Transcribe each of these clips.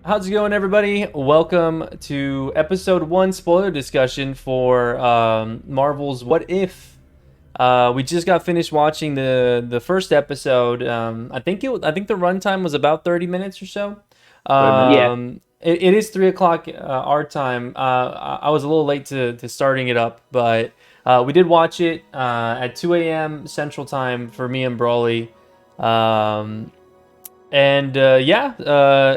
How's it going, everybody? Welcome to episode one spoiler discussion for Marvel's What If. We just got finished watching the first episode. I think the runtime was about 30 minutes or so. 30 minutes. Yeah. It is 3 o'clock our time. I was a little late to starting it up, but we did watch it at 2 a.m. Central Time for me and Brawley. Um, and yeah,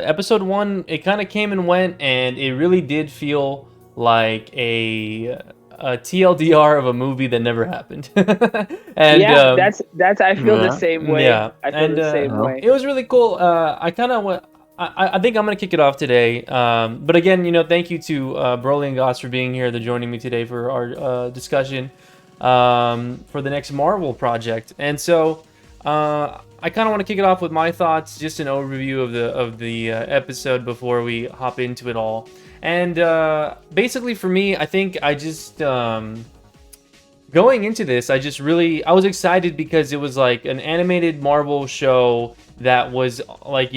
episode one, it kind of came and went, and it really did feel like a TLDR of a movie that never happened. and Yeah, that's I feel the Yeah. same way. yeah, I feel and the same Yeah. way. it was really cool. I kind of went. I think I'm gonna kick it off today. But again, thank you to Broly and Goss for being here. They're joining me today for our discussion for the next Marvel project. And so I kind of want to kick it off with my thoughts, just an overview of the episode before we hop into it all. And basically, for me, I think I just going into this, I was excited because it was like an animated Marvel show that was like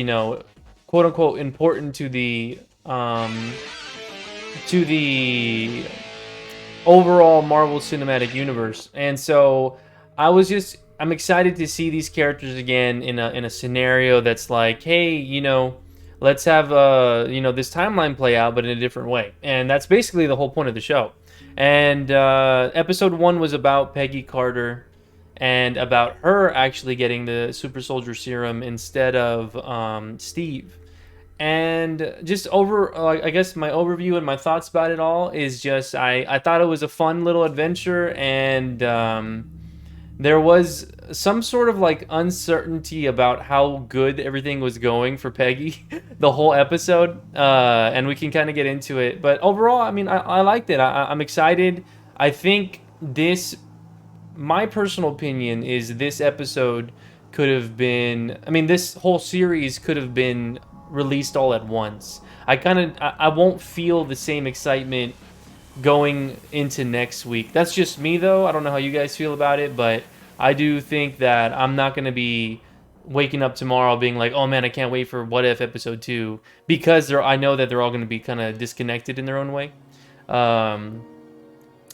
quote unquote important to the overall Marvel Cinematic Universe. And so I'm excited to see these characters again in a scenario that's like, hey, let's have this timeline play out, but in a different way. And that's basically the whole point of the show. And episode one was about Peggy Carter and about her actually getting the super soldier serum instead of Steve. And just I guess my overview and my thoughts about it all is just I thought it was a fun little adventure, and there was some sort of like uncertainty about how good everything was going for Peggy the whole episode, and we can kind of get into it. But overall, I mean, I liked it. I'm excited. I think my personal opinion is this episode could have been, I mean, this whole series could have been released all at once. I won't feel the same excitement going into next week. That's just me, though. I don't know how you guys feel about it, but I do think that I'm not going to be waking up tomorrow being like, oh man, I can't wait for What If episode 2, because I know that they're all going to be kind of disconnected in their own way. Um,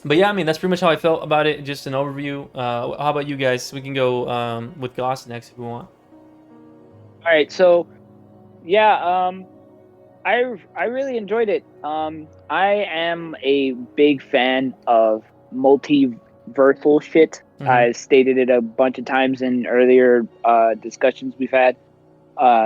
but yeah, I mean, that's pretty much how I felt about it. Just an overview. How about you guys? We can go with Goss next if we want. All right, so yeah, I really enjoyed it. I am a big fan of multiversal shit. Mm-hmm. I stated it a bunch of times in earlier discussions we've had.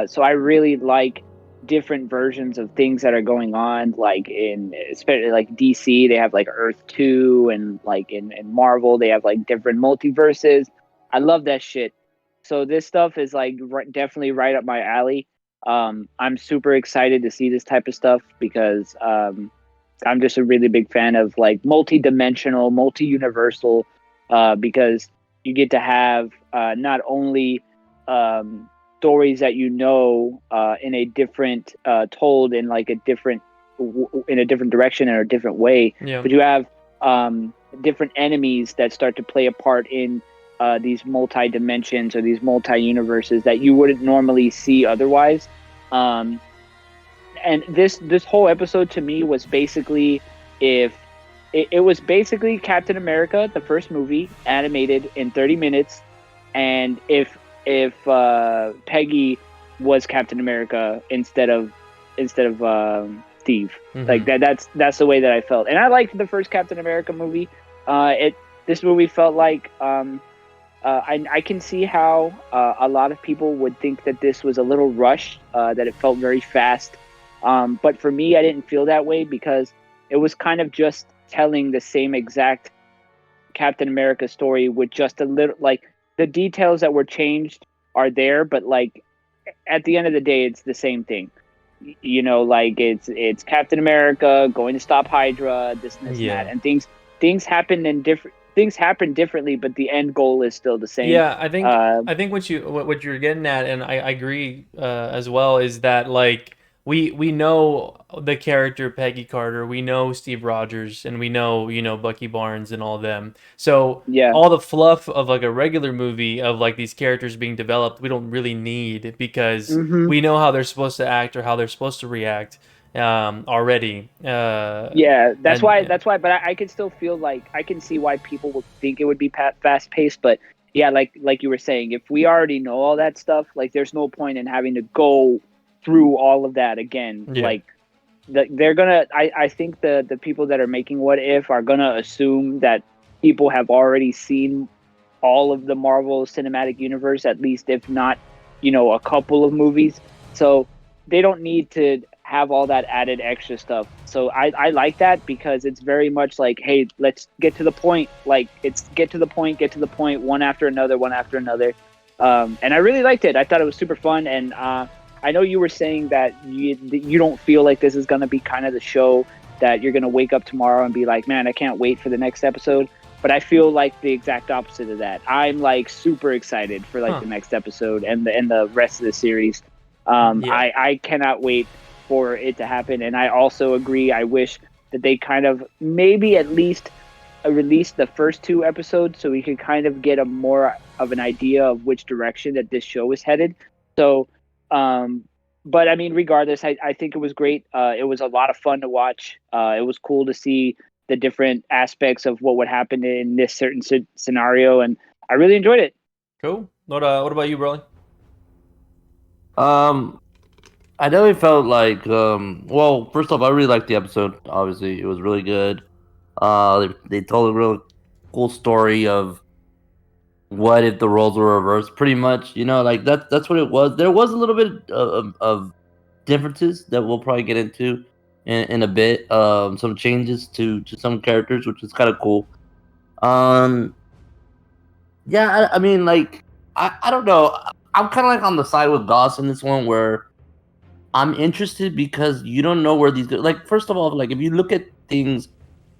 So I really like different versions of things that are going on, like in especially like DC, they have like Earth 2, and like in Marvel, they have like different multiverses. I love that shit. So this stuff is like definitely right up my alley. I'm super excited to see this type of stuff because I'm just a really big fan of like multi-dimensional, multi-universal, because you get to have not only stories that in a different told in like a different in a different direction or a different way, Yeah. but you have different enemies that start to play a part in these multi dimensions or these multi universes that you wouldn't normally see otherwise. Um, and this whole episode to me was basically if it was basically Captain America, the first movie, animated in 30 minutes, and if Peggy was Captain America instead of Steve. Mm-hmm. Like that's the way that I felt, and I liked the first Captain America movie. It This movie felt like I can see how a lot of people would think that this was a little rushed, that it felt very fast. But for me, I didn't feel that way because it was kind of just telling the same exact Captain America story with just a little, like, the details that were changed are there, but like at the end of the day, it's the same thing. Like it's Captain America going to stop Hydra, this and this and Yeah. that, and things happen in different things happen differently, but the end goal is still the same. Yeah, I think Uh, I think what you're getting at, and I agree as well, is that like we know the character Peggy Carter, we know Steve Rogers, and we know, Bucky Barnes and all of them. So Yeah. all the fluff of like a regular movie of like these characters being developed, we don't really need, because Hmm. we know how they're supposed to act or how they're supposed to react already. Yeah, that's And why. That's why. But I can still feel like I can see why people would think it would be fast paced. But yeah, like you were saying, if we already know all that stuff, like there's no point in having to go through all of that again. yeah, Like they're gonna. I think the people that are making What If are gonna assume that people have already seen all of the Marvel Cinematic Universe, at least if not, a couple of movies. So they don't need to have all that added extra stuff. So I like that, because it's very much like, hey, let's get to the point. Like, it's get to the point, one after another, one after another. And I really liked it. I thought it was super fun. And I know you were saying that you don't feel like this is going to be kind of the show that you're going to wake up tomorrow and be like, man, I can't wait for the next episode. But I feel like the exact opposite of that. I'm like super excited for like the next episode and the rest of the series. Yeah. I cannot wait for it to happen. And I also agree. I wish that they kind of maybe at least release the first 2 episodes so we could kind of get a more of an idea of which direction that this show is headed. So, but I mean, regardless, I think it was great. It was a lot of fun to watch. It was cool to see the different aspects of what would happen in this certain scenario, and I really enjoyed it. Cool. What about you, Broly? I definitely felt like, well, first off, I really liked the episode. Obviously, it was really good. They told a real cool story of what if the roles were reversed. Pretty much, like that's what it was. There was a little bit of differences that we'll probably get into in a bit. Some changes to some characters, which is kind of cool. Yeah, I mean, like, I don't know. I'm kind of like on the side with Goss in this one, where I'm interested because you don't know where these go. Like, first of all, like if you look at things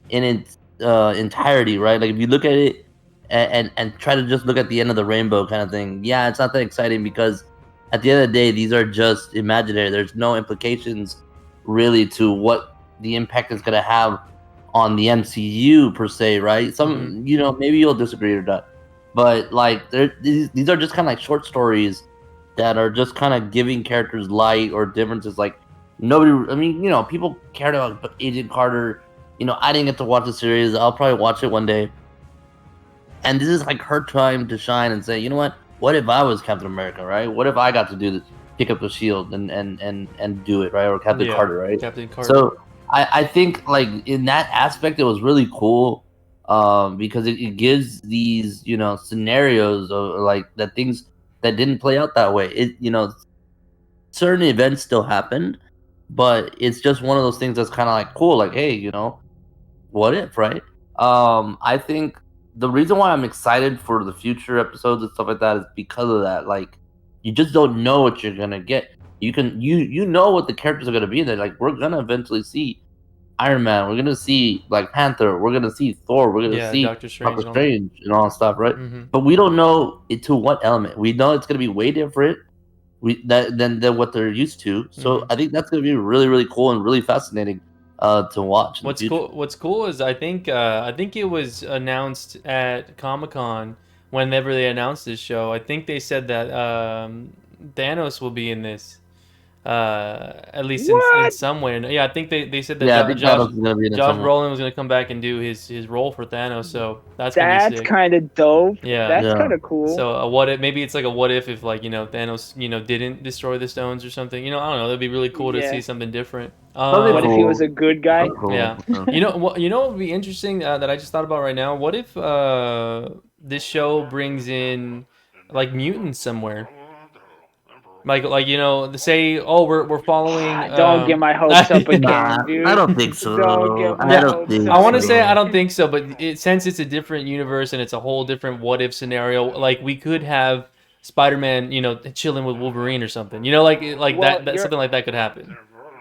in its entirety, right? Like if you look at it and try to just look at the end of the rainbow kind of thing, yeah, it's not that exciting, because at the end of the day, these are just imaginary. There's no implications really to what the impact is going to have on the MCU per se, right? Some, maybe you'll disagree or not, but like these are just kind of like short stories that are just kind of giving characters light or differences. Like nobody, I mean, people cared about Agent Carter. I didn't get to watch the series. I'll probably watch it one day. And this is like her time to shine and say, you know what if I was Captain America, right? What if I got to do this, pick up the shield and do it, right? Or Captain Carter, right? Captain Carter. So I think like in that aspect, it was really cool, because it gives these, scenarios of like that things that didn't play out that way. Certain events still happened, but it's just one of those things that's kind of like cool. Like, hey, what if, right? I think the reason why I'm excited for the future episodes and stuff like that is because of that. Like, you just don't know what you're gonna get. You know what the characters are gonna be in there. Like, we're gonna eventually see Iron Man. We're gonna see Black Panther. We're gonna see Thor. We're gonna see Doctor Strange, and all that stuff, right? Mm-hmm. But we don't know it to what element. We know it's gonna be way different than what they're used to. So I think that's gonna be really, really cool and really fascinating to watch. What's cool is I think it was announced at Comic-Con whenever they announced this show. I think they said that Thanos will be in this. At least in some way. Yeah, I think they said that Josh Brolin was going to come back and do his role for Thanos, so that's kind of dope. Yeah. That's kind of cool. So what if, maybe it's like a what if like, Thanos, didn't destroy the stones or something. I don't know, that'd be really cool to see something different. What if he was a good guy? Yeah. What would be interesting that I just thought about right now? What if this show brings in like mutants somewhere? Like say, oh, we're following. Don't get my hopes up again, dude. I don't think so. I want to say I don't think so, but since it's a different universe and it's a whole different what if scenario, like we could have Spider-Man, chilling with Wolverine or something. Like that something like that could happen.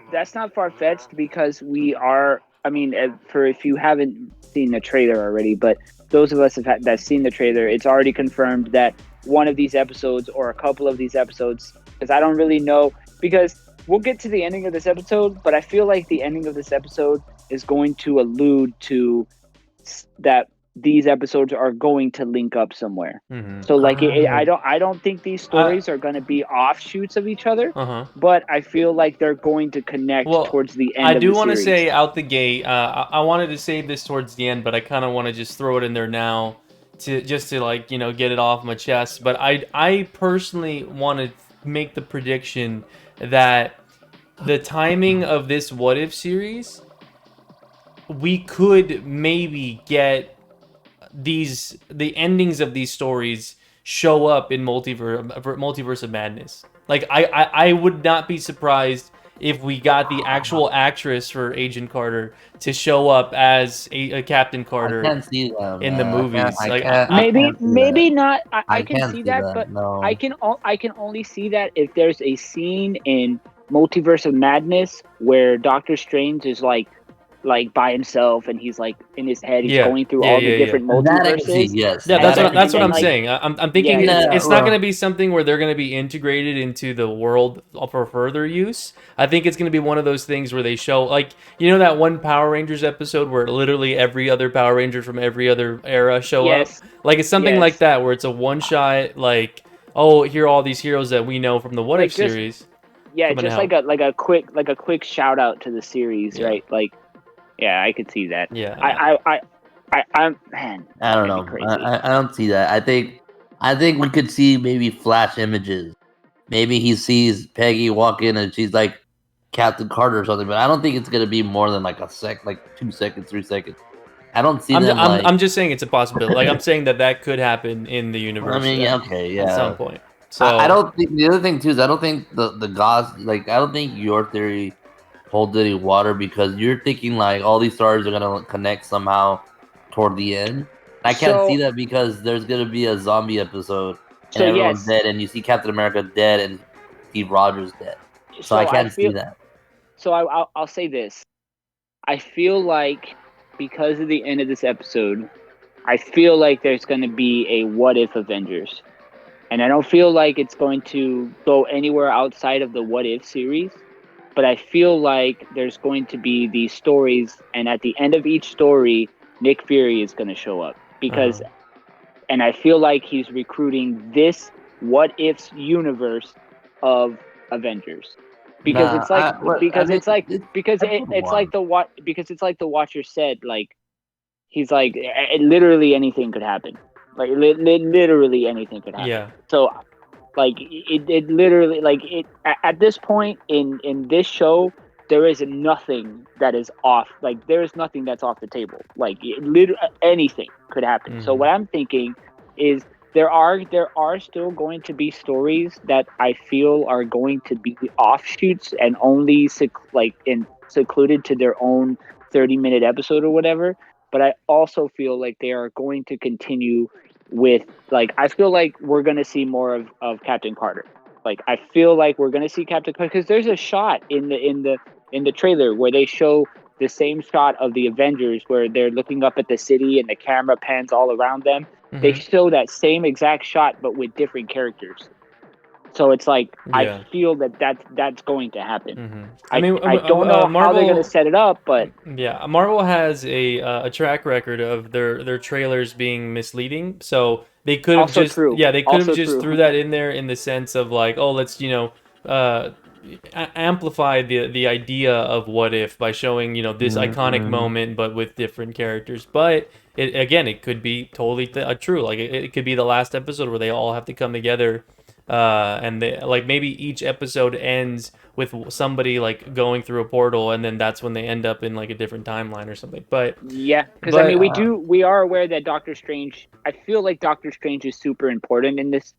That's not far-fetched, because we are. I mean, for if you haven't seen the trailer already, but those of us that's seen the trailer, it's already confirmed that one of these episodes or a couple of these episodes, because I don't really know, because we'll get to the ending of this episode, but I feel like the ending of this episode is going to allude to that these episodes are going to link up somewhere. Mm-hmm. So like I don't think these stories are going to be offshoots of each other, but I feel like they're going to connect towards the end. I of do want to say out the gate, I wanted to save this towards the end, but I kind of want to just throw it in there now to like, you know, get it off my chest. But I personally want to make the prediction that the timing of this What If series, we could maybe get the endings of these stories show up in Multiverse of Madness. Like I would not be surprised if we got the actual actress for Agent Carter to show up as a Captain Carter. I can't see that, in the movies. Maybe not. I can see that, but no. I can only see that if there's a scene in Multiverse of Madness where Doctor Strange is like by himself and he's like in his head he's going through all the different multiverses. Yes. Yeah, that's what I'm saying. I'm thinking it's not going to be something where they're going to be integrated into the world for further use. I think it's going to be one of those things where they show, like, you know, that one Power Rangers episode where literally every other Power Ranger from every other era show up. Like, it's something like that where it's a one shot, like, oh, here are all these heroes that we know from the What If series. Yeah, just like a quick shout out to the series, right? Like, yeah, I could see that. Yeah, I'm man. I don't know. I don't see that. I think we could see maybe flash images. Maybe he sees Peggy walk in and she's like Captain Carter or something. But I don't think it's gonna be more than like 2 seconds, 3 seconds. I don't see them. I'm just saying it's a possibility. Like, I'm saying that could happen in the universe. I mean, at some point. So I don't think the other thing too is I don't think the gods, like, I don't think your theory holds any water, because you're thinking like all these stars are gonna connect somehow toward the end. I can't see that because there's gonna be a zombie episode and everyone's dead, and you see Captain America dead and Steve Rogers dead. So I can't see that. So I'll say this: I feel like because of the end of this episode, I feel like there's going to be a What If Avengers, and I don't feel like it's going to go anywhere outside of the What If series. But I feel like there's going to be these stories, and at the end of each story, Nick Fury is going to show up because, and I feel like he's recruiting this What If's universe of Avengers, because it's like the Watcher said, like, he's like, literally anything could happen, like literally anything could happen. Yeah. So. Like it literally, like, it at this point in this show, there is nothing that is off. Like, there is nothing that's off the table. Like, literally anything could happen. Mm-hmm. So what I'm thinking is there are still going to be stories that I feel are going to be offshoots and only secluded to their own 30-minute episode or whatever. But I also feel like they are going to continue with, like, I feel like we're going to see more of Captain Carter. Like, I feel like we're going to see Captain Carter, because there's a shot in the trailer where they show the same shot of the Avengers where they're looking up at the city and the camera pans all around them. Mm-hmm. They show that same exact shot, but with different characters. So it's like, I feel that's going to happen. Mm-hmm. I don't know how they're going to set it up, but yeah, Marvel has a track record of their trailers being misleading. So they could have just threw that in there in the sense of like, oh, let's, you know, amplify the idea of What If by showing, you know, this iconic moment but with different characters. But it could be totally true. Like, it could be the last episode where they all have to come together. And they, like, maybe each episode ends with somebody like going through a portal, and then that's when they end up in like a different timeline or something. But yeah, because I mean, we are aware that Doctor Strange. I feel like Doctor Strange is super important in this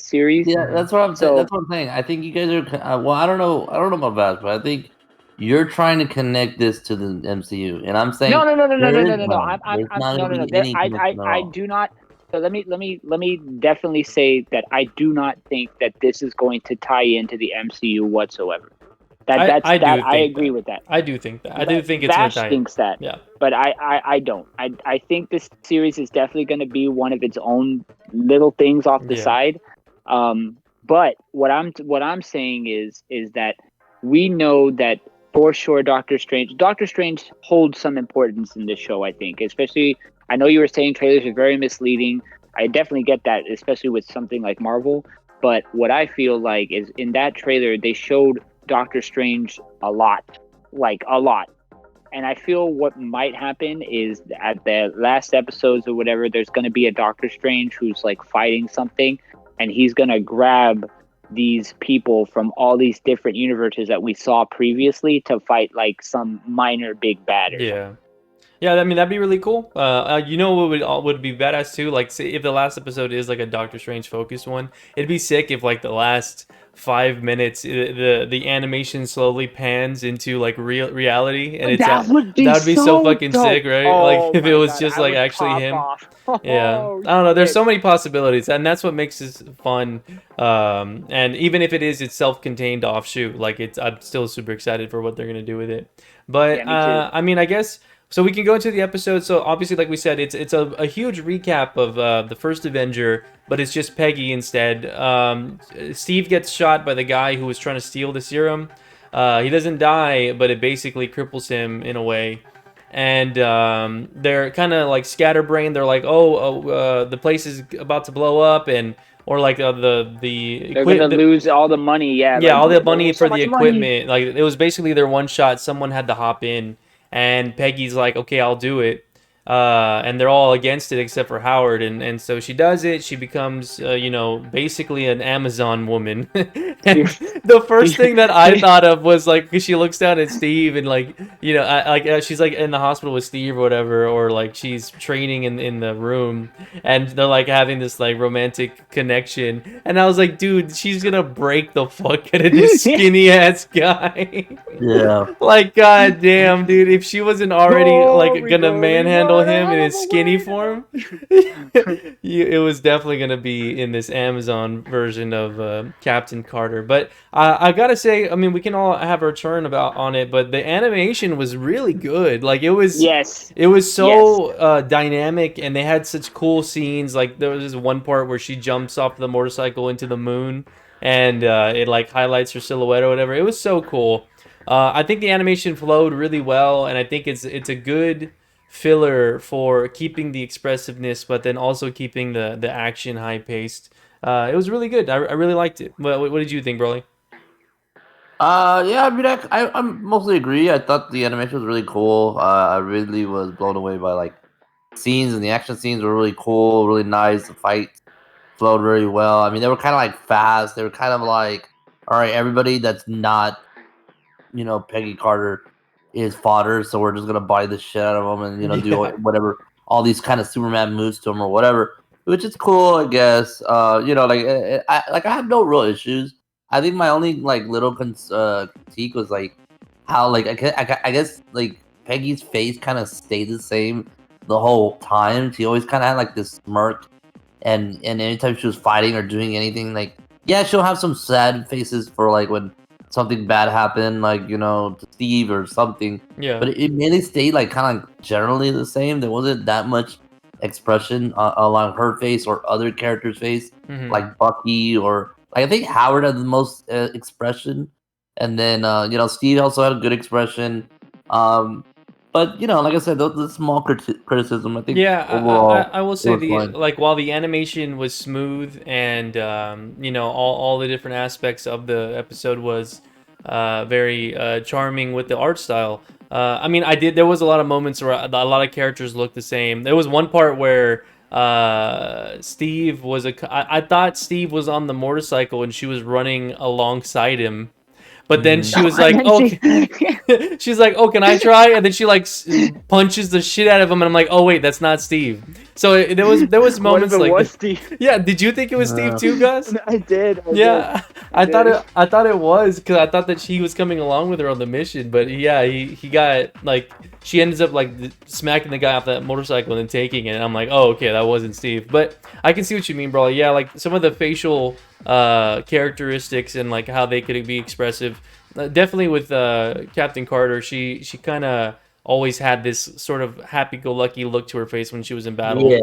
series. Yeah, that's what I'm saying. That's what I'm saying. I think you guys are. Well, I don't know about Vaz, but I think you're trying to connect this to the MCU, and I'm saying no. I do not. So let me definitely say that I do not think that this is going to tie into the MCU whatsoever. I agree with that. I do think that. I do think it's going to tie in. Thinks that. Yeah. But I don't. I think this series is definitely going to be one of its own little things off the side. But what I'm saying is that we know that for sure Doctor Strange holds some importance in this show, I think. Especially, I know you were saying trailers are very misleading. I definitely get that, especially with something like Marvel. But what I feel like is in that trailer, they showed Doctor Strange a lot, like a lot. And I feel what might happen is at the last episodes or whatever, there's going to be a Doctor Strange who's like fighting something, and he's going to grab these people from all these different universes that we saw previously to fight like some minor big bad or something. Yeah. Yeah, I mean that'd be really cool. You know what would be badass too? Like, say if the last episode is like a Doctor Strange focused one, it'd be sick if like the last 5 minutes the animation slowly pans into like reality, and it's That would be so fucking dope. sick, right? Oh Like if my it was God, just I like would actually pop him. off. Yeah, Oh, I don't know. There's shit. so many possibilities, and that's what makes this fun. And even if it is its self-contained offshoot, like I'm still super excited for what they're gonna do with it. But Yeah, me too. I mean, I guess so. We can go into the episode. So obviously, like we said, it's a huge recap of the first Avenger, but it's just Peggy instead. Steve gets shot by the guy who was trying to steal the serum. He doesn't die, but it basically cripples him in a way. And they're kind of like scatterbrained. They're like, the place is about to blow up, and or like They're gonna lose all the money. Yeah, yeah, like, all the there's money so for the much money. equipment. Like it was basically their one shot. Someone had to hop in, and Peggy's like, "Okay, I'll do it." And they're all against it except for Howard, and so she does it. She becomes, basically an Amazon woman. And the first thing that I thought of was like, 'cause she looks down at Steve, and like, she's like in the hospital with Steve or whatever, or like she's training in the room, and they're like having this like romantic connection, and I was like, dude, she's gonna break the fuck out of this skinny ass guy. Yeah. Like, god damn, dude, if she wasn't already like Glory, gonna glory, manhandle Lord, him in out his of the skinny way. form, it was definitely gonna be in this Amazon version of Captain Carter. But I gotta say, I mean, we can all have our turn on it, but the animation was really good. Like, Yes. it was so dynamic, and they had such cool scenes. Like, there was this one part where she jumps off the motorcycle into the moon, and it like highlights her silhouette or whatever. It was so cool. I think the animation flowed really well, and I think it's a good filler for keeping the expressiveness, but then also keeping the action high paced. It was really good. I really liked it. What did you think, Broly? Yeah, I mean, I mostly agree. I thought the animation was really cool. I really was blown away by like scenes, and the action scenes were really cool, really nice. The fights flowed very well. I mean, they were kind of like fast. They were kind of like, all right, everybody that's not, Peggy Carter is fodder, so we're just gonna buy the shit out of him and do whatever, all these kind of Superman moves to him or whatever, which is cool, I guess. I have no real issues. I think my only like little critique was like how like I guess like Peggy's face kind of stayed the same the whole time. She always kind of had like this smirk, and anytime she was fighting or doing anything, like yeah, she'll have some sad faces for like when something bad happened, like to Steve or something. Yeah. But it mainly stayed like kind of generally the same. There wasn't that much expression along her face or other characters' face, like Bucky or like I think Howard had the most expression, and then Steve also had a good expression. But like I said, the small criticism, I think. Yeah, overall, I will say it was fine. like while the animation was smooth, and all the different aspects of the episode was very charming with the art style. I mean, there was a lot of moments where a lot of characters looked the same. There was one part where Steve was I thought Steve was on the motorcycle and she was running alongside him. But then she was like, "Oh," she's like, "Oh, can I try?" And then she like punches the shit out of him, and I'm like, "Oh wait, that's not Steve." So there was moments like, was Steve? yeah. Did you think it was Steve too, Gus? I did. Yeah, I thought it was, because I thought that she was coming along with her on the mission. But yeah, he got like, she ends up like smacking the guy off that motorcycle and then taking it. And I'm like, oh, okay, that wasn't Steve. But I can see what you mean, bro. Yeah, like some of the facial characteristics and like how they could be expressive. Definitely with Captain Carter, she kind of always had this sort of happy-go-lucky look to her face when she was in battle. Yeah,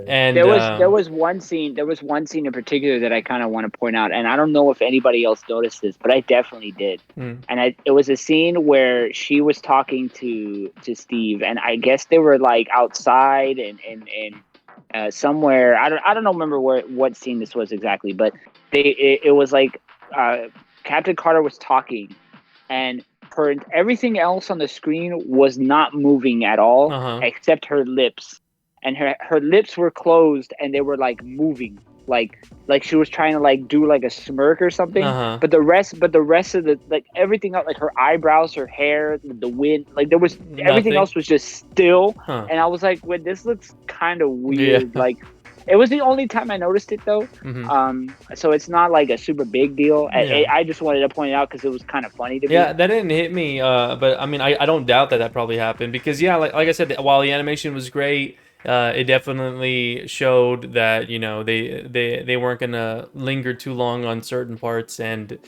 And there was one scene in particular that I kind of want to point out, and I don't know if anybody else noticed this, but I definitely did. And it was a scene where she was talking to Steve, and I guess they were like outside and somewhere. I don't remember what scene this was exactly, but it was like Captain Carter was talking, and everything else on the screen was not moving at all except her lips, and her lips were closed and they were like moving, like she was trying to like do like a smirk or something. But the rest of the like everything else, like her eyebrows, her hair, the wind, like there was everything else was just still. And I was like, "Well, this looks kind of weird." Yeah. Like it was the only time I noticed it though. So it's not like a super big deal. I just wanted to point it out because it was kind of funny to me. Yeah, that didn't hit me. But I mean, I don't doubt that probably happened because like I said, while the animation was great, it definitely showed that they weren't gonna linger too long on certain parts, and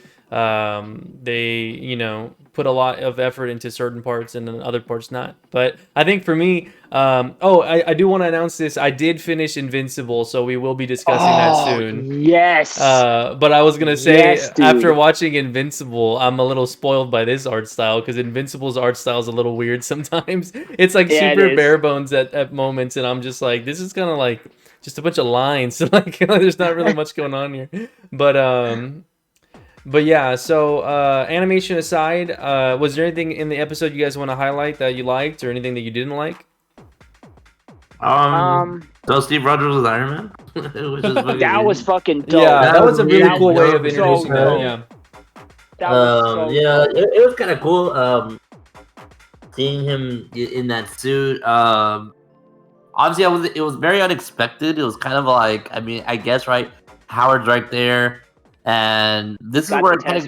they put a lot of effort into certain parts and then other parts not. But I think for me, I do want to announce this. I did finish Invincible, so we will be discussing that soon. Yes. But I was gonna say, Yes, dude. after watching Invincible, I'm a little spoiled by this art style because Invincible's art style is a little weird sometimes. It's like super bare bones at moments, and I'm just like, this is kind of like just a bunch of lines. So like, there's not really much going on here. But yeah, so animation aside, was there anything in the episode you guys want to highlight that you liked, or anything that you didn't like? So Steve Rogers was Iron Man. That was fucking dope. Yeah, that was a really cool way of introducing that. dope. Yeah. That was it was kind of cool. Seeing him in that suit. Obviously, it was very unexpected. It was kind of like, I mean, I guess Howard's right there. And this is where it was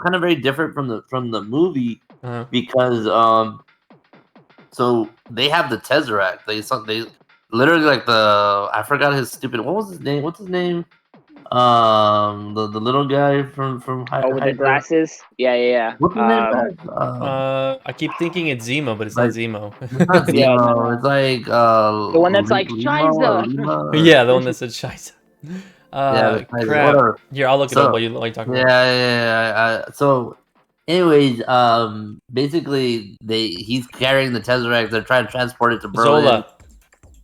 kind of very different from the movie because so they have the Tesseract. They literally like I forgot his stupid, what was his name? What's his name? The little guy from with the glasses. Yeah. What's his name? I keep thinking it's Zemo, but it's not Zemo. It's not Zemo. It's like the one that's like Shiza. Yeah, the one that said Shiza. Crap. Whatever. Here, I'll look it up while you talking about it. Yeah. So, anyways, basically, he's carrying the Tesseract. They're trying to transport it to Berlin.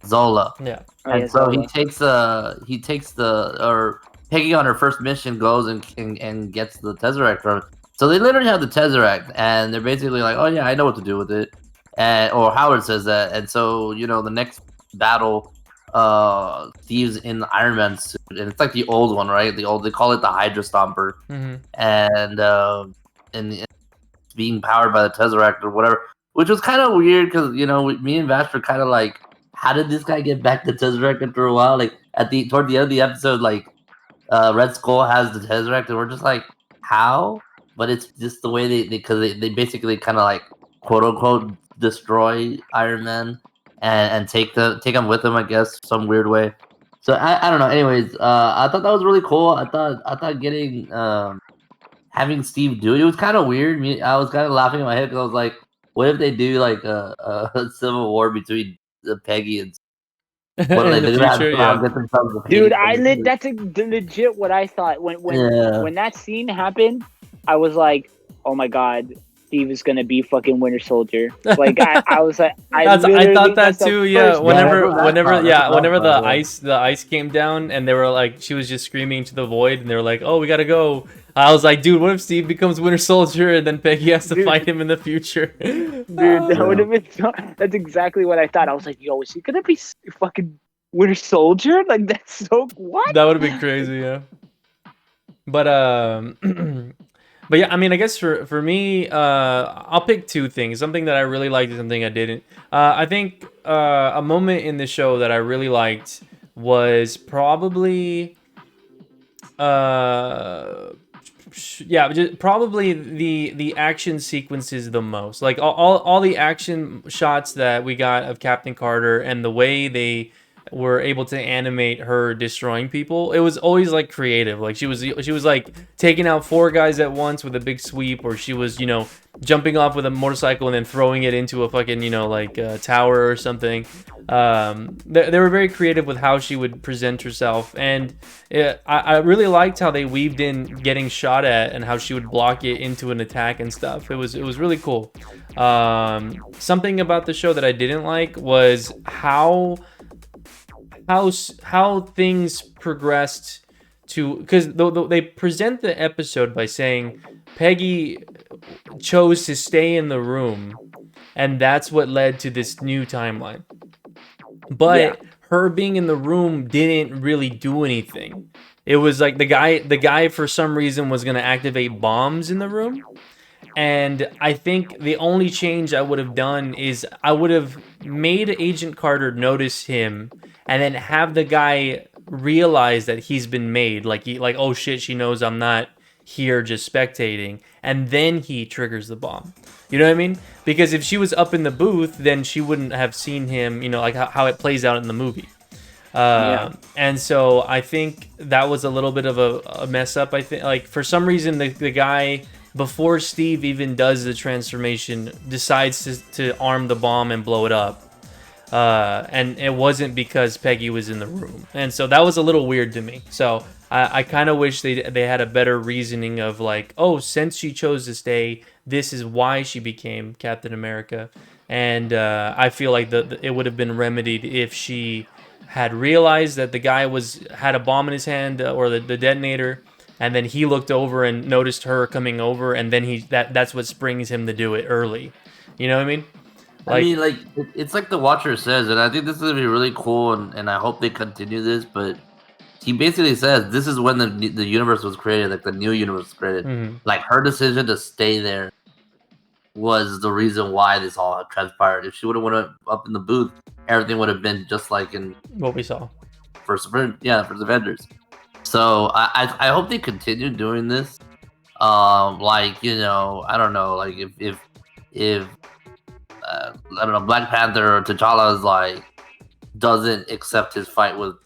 Zola. Yeah. And so he takes or Peggy on her first mission goes and gets the Tesseract from him. So they literally have the Tesseract, and they're basically like, "Oh yeah, I know what to do with it," or Howard says that, and so the next battle. Steve's in the Iron Man suit, and it's like the old one, right? They call it the Hydra Stomper, and it's being powered by the Tesseract or whatever, which was kind of weird because me and Vash were kind of like, how did this guy get back the Tesseract after a while? Like toward the end of the episode, like Red Skull has the Tesseract, and we're just like, how? But it's just the way they basically kind of like quote unquote destroy Iron Man. And take them with them, I guess, some weird way. So I don't know. Anyways, I thought that was really cool. I thought getting having Steve do it was kind of weird. I was kind of laughing in my head because I was like, what if they do like a civil war between Peggy and what in the future? Yeah. Dude, that's legit what I thought when that scene happened. I was like, oh my god. Steve is gonna be fucking Winter Soldier. Like I was like, I thought that too. Yeah, whenever the ice came down and they were like, she was just screaming to the void, and they were like, "Oh, we gotta go." I was like, dude, what if Steve becomes Winter Soldier and then Peggy has to fight him in the future? Dude, that would have been. That's exactly what I thought. I was like, yo, is he gonna be fucking Winter Soldier? Like that's so what? That would have been crazy, yeah. But But yeah, I mean, I guess for me, I'll pick two things. Something that I really liked and something I didn't. I think a moment in the show that I really liked was probably, probably the action sequences the most. Like all the action shots that we got of Captain Carter and the way they were able to animate her destroying people. It was always like creative. Like she was like taking out 4 guys at once with a big sweep, or she was jumping off with a motorcycle and then throwing it into a fucking, tower or something. They were very creative with how she would present herself, and I really liked how they weaved in getting shot at and how she would block it into an attack and stuff. It was really cool. Something about the show that I didn't like was how things progressed to, because they present the episode by saying Peggy chose to stay in the room, and that's what led to this new timeline. But her being in the room didn't really do anything. It was like the guy for some reason was gonna activate bombs in the room. And I think the only change I would have done is I would have made Agent Carter notice him, and then have the guy realize that he's been made. Oh shit, she knows I'm not here just spectating, and then he triggers the bomb. You know what I mean? Because if she was up in the booth, then she wouldn't have seen him. Like how it plays out in the movie. And so I think that was a little bit of a mess up. I think, like, for some reason the guy, before Steve even does the transformation, decides to arm the bomb and blow it up. And it wasn't because Peggy was in the room. And so that was a little weird to me. So I kind of wish they had a better reasoning of like, oh, since she chose to stay, this is why she became Captain America. And I feel like it would have been remedied if she had realized that the guy had a bomb in his hand, or the detonator, and then he looked over and noticed her coming over, and then that's what springs him to do it early. You know what I mean? It's like the Watcher says, and I think this is gonna be really cool, and I hope they continue this. But he basically says this is when the universe was created, like the new universe was created. Mm-hmm. Like her decision to stay there was the reason why this all transpired. If she would have went up in the booth, everything would have been just like in what we saw first Avengers. So I hope they continue doing this. I don't know, like if I don't know, Black Panther or T'Challa is like doesn't accept his fight with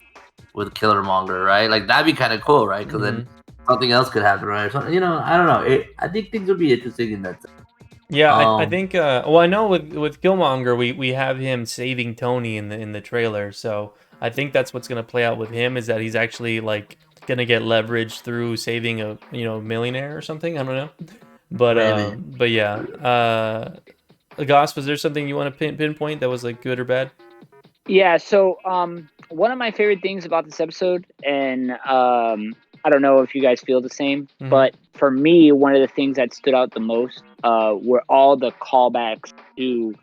Killmonger, right? Like that'd be kind of cool, right? Because then something else could happen, right? Or something, I don't know. I think things would be interesting in that sense. Yeah, I think. I know with Killmonger, we have him saving Tony in the trailer, so I think that's what's gonna play out with him, is that he's actually like gonna get leverage through saving a millionaire or something. I don't know, but yeah. Goss, was there something you want to pinpoint that was like good or bad? Yeah. So one of my favorite things about this episode, and I don't know if you guys feel the same, but for me, one of the things that stood out the most were all the callbacks to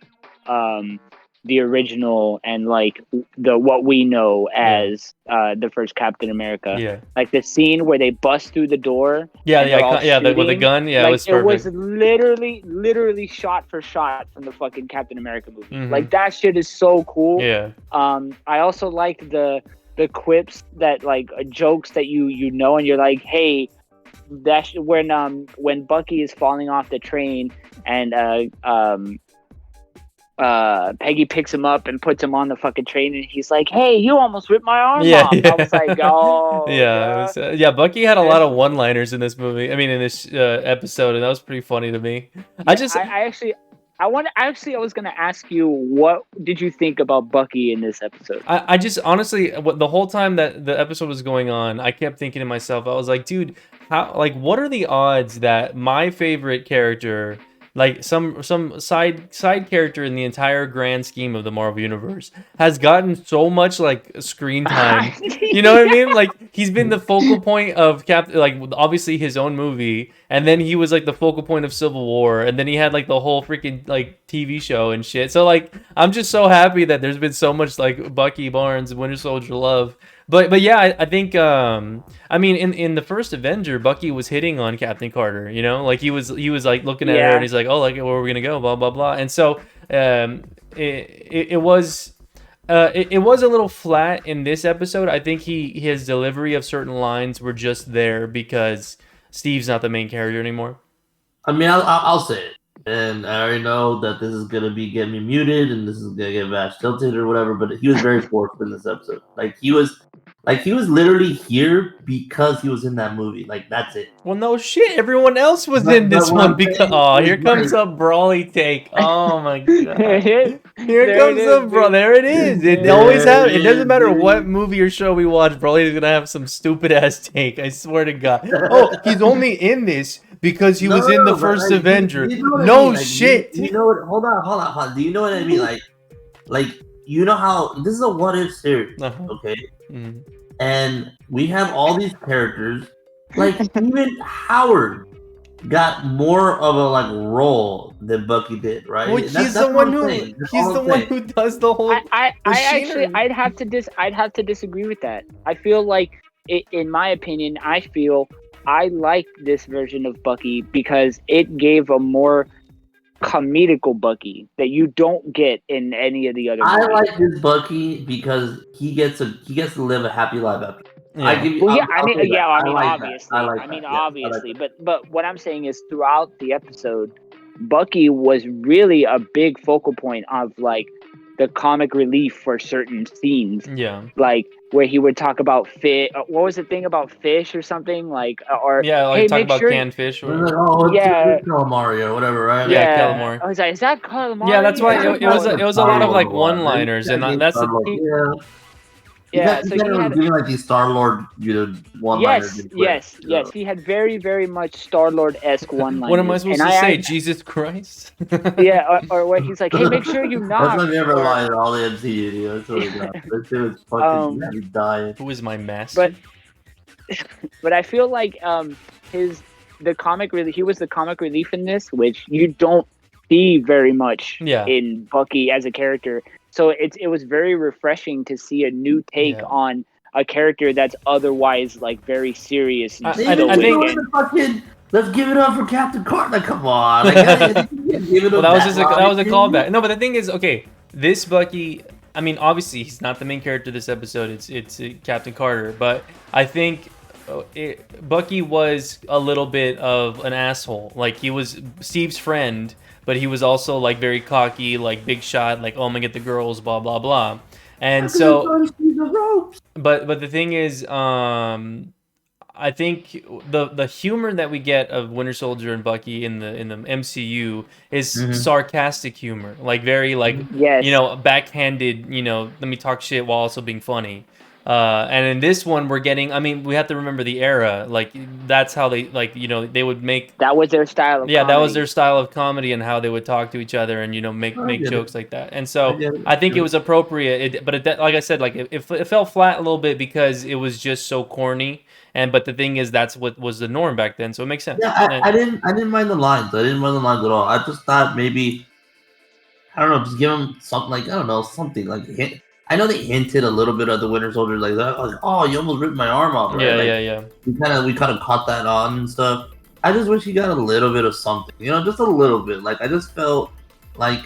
the original and like what we know as the first Captain America. Yeah. Like the scene where they bust through the door. With the gun. Yeah, like, it was perfect. It was literally shot for shot from the fucking Captain America movie. Like that shit is so cool. Yeah. I also like the quips that like jokes that you know, and you're like, hey, that's when Bucky is falling off the train and Peggy picks him up and puts him on the fucking train, and he's like, hey, you almost ripped my arm off. I was like, oh yeah. Bucky had a lot of one-liners in this movie. I mean, in this episode, and that was pretty funny to me. I was gonna ask you, what did you think about Bucky in this episode? I just honestly, the whole time that the episode was going on, I kept thinking to myself, I was like, dude, what are the odds that my favorite character, like some side character in the entire grand scheme of the Marvel universe, has gotten so much like screen time? You know what I mean? Like he's been the focal point of obviously his own movie, and then he was like the focal point of Civil War, and then he had like the whole freaking like TV show and shit. So like I'm just so happy that there's been so much like Bucky Barnes, Winter Soldier love. But yeah, I think I mean in the first Avenger, Bucky was hitting on Captain Carter, like he was like looking at her and he's like, oh, like where are we gonna go, blah blah blah. And so it was a little flat in this episode. I think his delivery of certain lines were just there because Steve's not the main character anymore. I mean, I'll say it, and I already know that this is gonna get me muted, and this is gonna get Vash tilted or whatever. But he was very forceful in this episode. Like he was Like he was literally here because he was in that movie. Like that's it. Well, no shit. Everyone else was But- in this but what one I'm because. saying Oh, is, here comes like- a Brawly take. Oh my There god. it is. Here There comes it the is, bro. dude. There it is. It There always it happens. It doesn't is, matter dude. what movie or show we watch. Broly's gonna have some stupid ass take. I swear to God. Oh, he's only in this because he was in the but, first like, Avenger. you know what I No mean? Like, shit. You know what? Hold on. Do you know what I mean? Like you know how this is a what if series, Uh-huh. okay? Mhm. And we have all these characters. Like even Howard got more of a like role than Bucky did, right? Well, That's- he's that's the what one I'm who saying. That's he's all the I'm one saying. who does the whole. I actually, machinery. I'd have to disagree with that. I feel like, in my opinion, I feel I like this version of Bucky because it gave a more comedical Bucky that you don't get in any of the other I movies. like this Bucky because he gets to live a happy life after. I Yeah. give you. Well, yeah, I'll say that. I mean, like that. obviously, I like that. Yeah, I like obviously, that. but what I'm saying is, throughout the episode, Bucky was really a big focal point of like the comic relief for certain scenes, Yeah. like where he would talk about fish. What was the thing about fish or something like, or Yeah, like hey, talk make about sure. canned fish. They're Or... like, oh, it's Yeah. calamari or whatever, right? Yeah, Yeah, calamari. I was like, is that calamari? Yeah, that's why Yeah, it was a lot of like one-liners, and that's the, yeah. Yeah, so so he he had. doing like these Star Lord, one-liners. Yes. He had very, very much Star Lord esque one liners. what am I supposed to say? Jesus Christ. Yeah, or where he's like, hey, make sure you That's knock. why I never or- lie in all the MCU, dude. That's what I got. That shit was fucking you dying. Who is my master? But I feel like the comic relief, he was the comic relief in this, which you don't see very much Yeah. in Bucky as a character. So it was very refreshing to see a new take Yeah. on a character that's otherwise like very serious. And I They stoic even think- doing the fucking, let's give it up for Captain Carter. Like, come on. Like, give it Well, up that was just that was a long. callback. No, but the thing is, okay, this Bucky. I mean, obviously, he's not the main character this episode. It's Captain Carter, but I think Bucky was a little bit of an asshole. Like he was Steve's friend, but he was also like very cocky, like big shot, like oh, I'm gonna get the girls, blah blah blah. And so, but the thing is, I think the humor that we get of Winter Soldier and Bucky in the MCU is Mhm. sarcastic humor, like very like Yes. backhanded. Let me talk shit while also being funny. And in this one, we're getting. I mean, we have to remember the era. Like that's how they they would make. That was their style of Yeah, that was comedy. their style of comedy and how they would talk to each other and make I get it. jokes like that. And so I get it. I think it was appropriate. But like I said, like it fell flat a little bit because it was just so corny. But the thing is, that's what was the norm back then, so it makes sense. Yeah, I didn't mind the lines. I didn't mind the lines at all. I just thought maybe, I don't know, just give him something like, I don't know, something like I know they hinted a little bit at the Winter Soldier like that. I was like, oh, you almost ripped my arm off, right? Yeah. We kind of caught that on and stuff. I just wish he got a little bit of something, just a little bit. Like I just felt like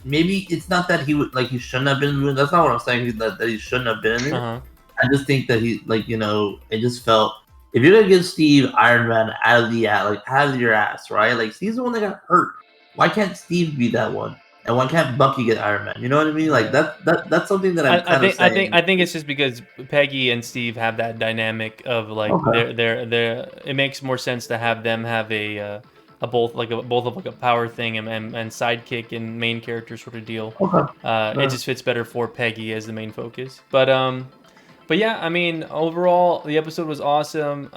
maybe it's not that he would like he shouldn't have been. That's not what I'm saying. That he shouldn't have been in it. Uh-huh. I just think that he it just felt if you're gonna give Steve Iron Man out of your ass, right? Like Steve's the one that got hurt. Why can't Steve be that one? And why can't Bucky get Iron Man? You know what I mean? Like that's something that I'm kind of saying. I think it's just because Peggy and Steve have that dynamic of like Okay. they're it makes more sense to have them have a both of a power thing and sidekick and main character sort of deal. Okay. It just fits better for Peggy as the main focus. But yeah, I mean overall the episode was awesome.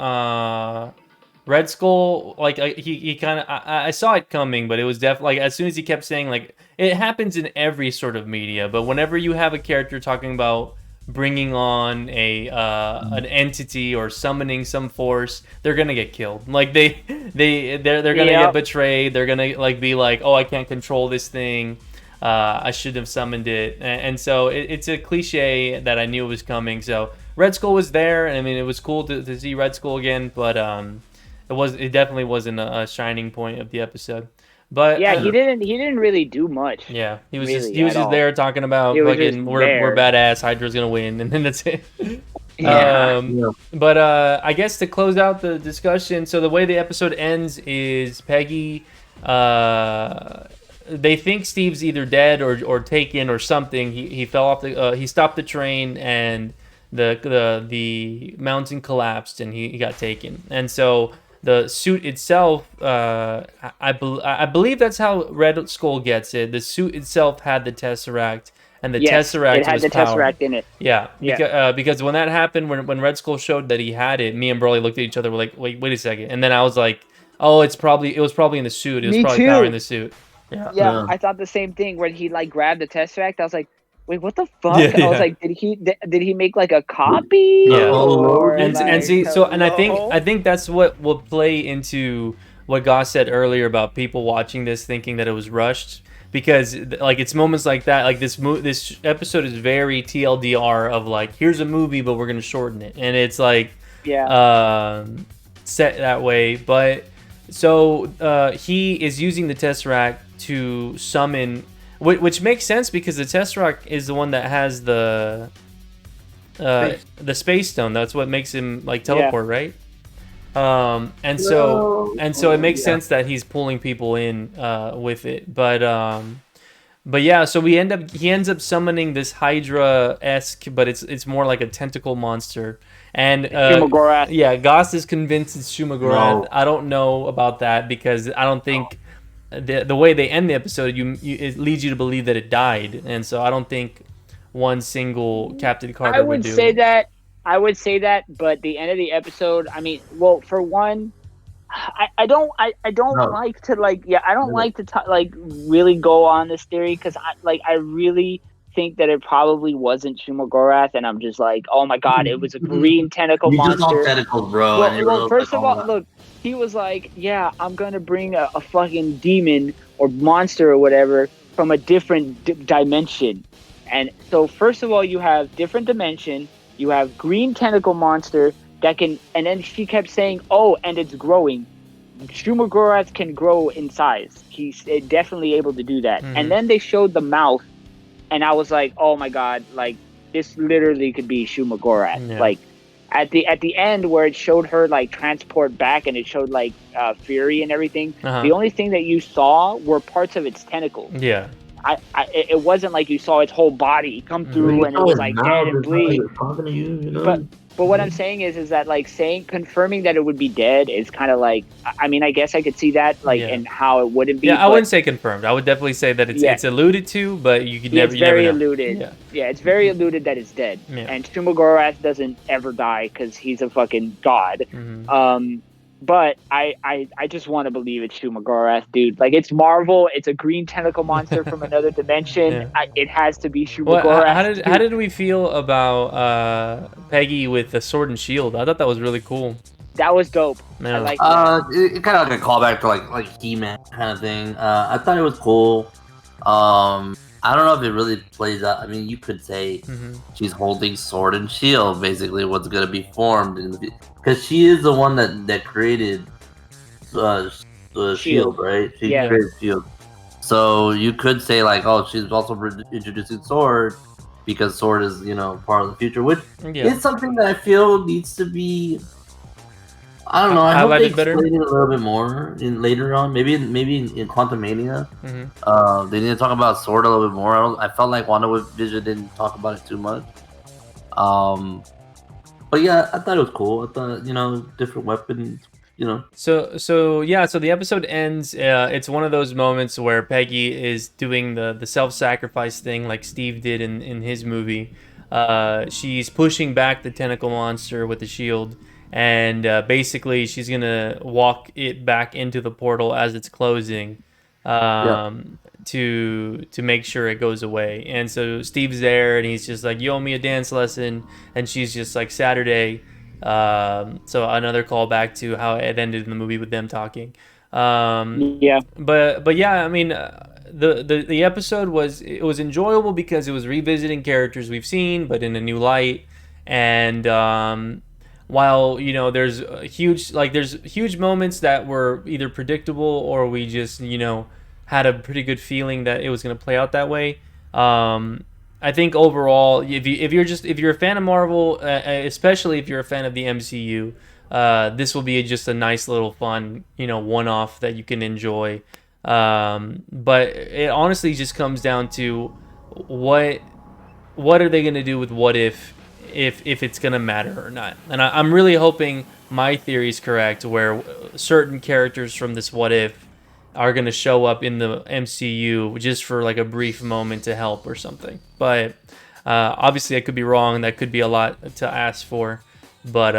Red Skull, like he kind of, I saw it coming, but it was definitely like as soon as he kept saying like it happens in every sort of media, but whenever you have a character talking about bringing on an entity or summoning some force, they're gonna get killed. Like they're gonna get betrayed. They're gonna like be like, oh, I can't control this thing. I should have summoned it, and so it's a cliche that I knew was coming. So Red Skull was there, and I mean it was cool to see Red Skull again, but it definitely wasn't a shining point of the episode. But yeah, he didn't really do much. Yeah, he was really, just there talking about fucking we're badass, Hydra's gonna win, and then that's it. But I guess to close out the discussion, so the way the episode ends is Peggy. They think Steve's either dead or taken or something. He fell off he stopped the train and the mountain collapsed and he got taken. And so the suit itself, I believe that's how Red Skull gets it. The suit itself had the Tesseract, and the Yes, Tesseract it had was the powered. Tesseract in it. Yeah, Yeah. because when that happened, when Red Skull showed that he had it, me and Broly looked at each other. We're like, wait a second, and then I was like, oh, it was probably in the suit. It was Me probably powering too. the suit. Yeah. Yeah, Yeah. I thought the same thing when he like grabbed the Tesseract. I was like, wait, what the fuck? Yeah, I was yeah. like, did he make like a copy Yeah. or And like see, so and hello? I think that's what will play into what Goss said earlier about people watching this thinking that it was rushed, because like it's moments like that, like this episode is very TLDR of like, here's a movie but we're gonna shorten it, and it's like Yeah. set that way. But so he is using the Tesseract to summon, which makes sense because the Tesseract is the one that has the space stone. That's what makes him like teleport, right? And so it makes sense that he's pulling people in with it. But yeah, so he ends up summoning this Hydra-esque, but it's more like a tentacle monster. And Shumagorath. yeah, Goss is convinced it's Shumagorath. No. I don't know about that because I don't think the way they end the episode, it leads you to believe that it died, and so I don't think one single Captain Carter I would do say it. that. I would say that, but the end of the episode, I mean, well, for one, I don't No. like to like I don't No. like to like really go on this theory because I really think that it probably wasn't Shumagorath, and I'm just like, oh my god, it was a green tentacle You just saw monster. tentacles, bro. and you Well, were first like, of oh, all, look, he was like, yeah, I'm gonna bring a fucking demon or monster or whatever from a different dimension, and so first of all, you have different dimension, you have green tentacle monster that can, and then she kept saying, oh, and it's growing. Shumagorath can grow in size. He's definitely able to do that. Mhm. And then they showed the mouth, and I was like, oh my god, like this literally could be Shumagorath. Yeah. Like at the end where it showed her like transport back and it showed like Fury and everything. Uh-huh. The only thing that you saw were parts of its tentacles. Yeah. It wasn't like you saw its whole body come through and it was like dead and bleed. Talking to you, you know? But what I'm saying is that like confirming that it would be dead is kind of like, I mean, I guess I could see that like Yeah. and how it wouldn't be. Yeah, I but wouldn't say confirmed. I would definitely say that Yeah. it's alluded to, but you could it's never very know. alluded. Yeah. Yeah, it's very alluded that it's dead. Yeah. And Shumagorath doesn't ever die because he's a fucking god. Mhm. But I just want to believe it's Shumagorath, dude. Like it's Marvel. It's a green tentacle monster from another dimension. Yeah. It has to be Well, Shumagorath. how did we feel about Peggy with the sword and shield? I thought that was really cool. That was dope. Yeah. I like that. It kind of like a callback to like He-Man kind of thing. I thought it was cool. I don't know if it really plays out. I mean, you could say Mhm. she's holding sword and shield, basically what's gonna be formed in the because she is the one that created the shield, right? She Yeah. created shield. So you could say like, oh, she's also introducing sword because sword is part of the future, which Yeah. is something that I feel needs to be. I don't know. I hope they Highlighted better? explain it a little bit more in later on. Maybe in Quantum Mania. Mhm. They need to talk about sword a little bit more. I felt like WandaVision didn't talk about it too much. But yeah, I thought it was cool. I thought different weapons. So yeah, so the episode ends. It's one of those moments where Peggy is doing the self-sacrifice thing like Steve did in his movie. She's pushing back the tentacle monster with the shield, and basically she's gonna walk it back into the portal as it's closing, to make sure it goes away. And so Steve's there, and he's just like, "You owe me a dance lesson," and she's just like, "Saturday." So another callback to how it ended in the movie with them talking. Yeah. But yeah, I mean, the episode was enjoyable because it was revisiting characters we've seen, but in a new light. And while there's huge moments that were either predictable or we just had a pretty good feeling that it was going to play out that way. I think overall, if you're a fan of Marvel, especially if you're a fan of the MCU, this will be just a nice little fun, one-off that you can enjoy. But it honestly just comes down to what are they gonna do with What If if it's gonna matter or not. And I'm really hoping my theory is correct, where certain characters from this What If are gonna show up in the MCU just for like a brief moment to help or something. But obviously, I could be wrong. That could be a lot to ask for. But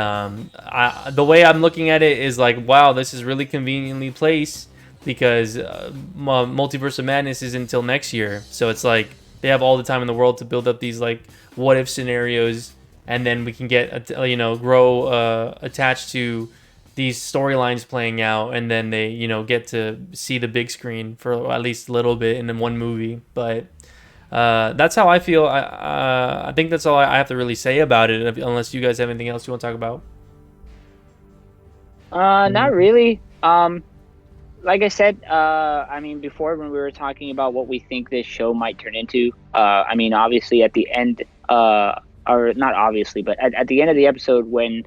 the way I'm looking at it is like, wow, this is really conveniently placed because Multiverse of Madness is until next year. So it's like they have all the time in the world to build up these like what if scenarios, and then we can get grow attached to these storylines playing out, and then they get to see the big screen for at least a little bit in one movie. But that's how I feel. I think that's all I have to really say about it, unless you guys have anything else you want to talk about. Not really. Like I said, I mean, before when we were talking about what we think this show might turn into, I mean, obviously at the end, or not obviously, but at the end of the episode when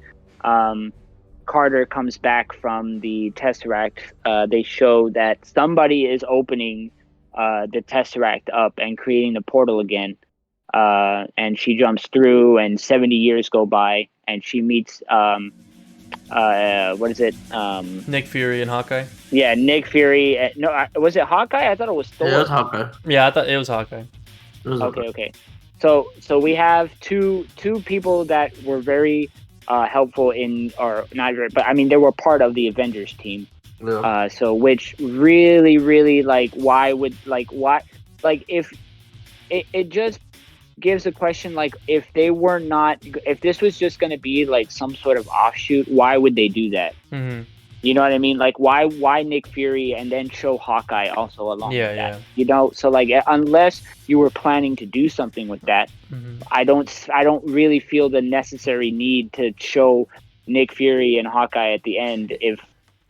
Carter comes back from the Tesseract, they show that somebody is opening the Tesseract up and creating the portal again. And she jumps through, and 70 years go by, and she meets what is it? Nick Fury and Hawkeye. Yeah, Nick Fury. No, was it Hawkeye? I thought it was Thor. Yeah, it was Hawkeye. Yeah, I thought it was Hawkeye. It was Hawkeye. Okay. So we have two people that were very helpful in, or not, but I mean they were part of the Avengers team. Yeah. So which really like why if it just gives a question, like if they were not, if this was just going to be like some sort of offshoot, why would they do that? Mm-hmm. You know what I mean? Like why Nick Fury and then show Hawkeye also along with that? Yeah. You know, so like unless you were planning to do something with that, Mm-hmm. I don't really feel the necessary need to show Nick Fury and Hawkeye at the end if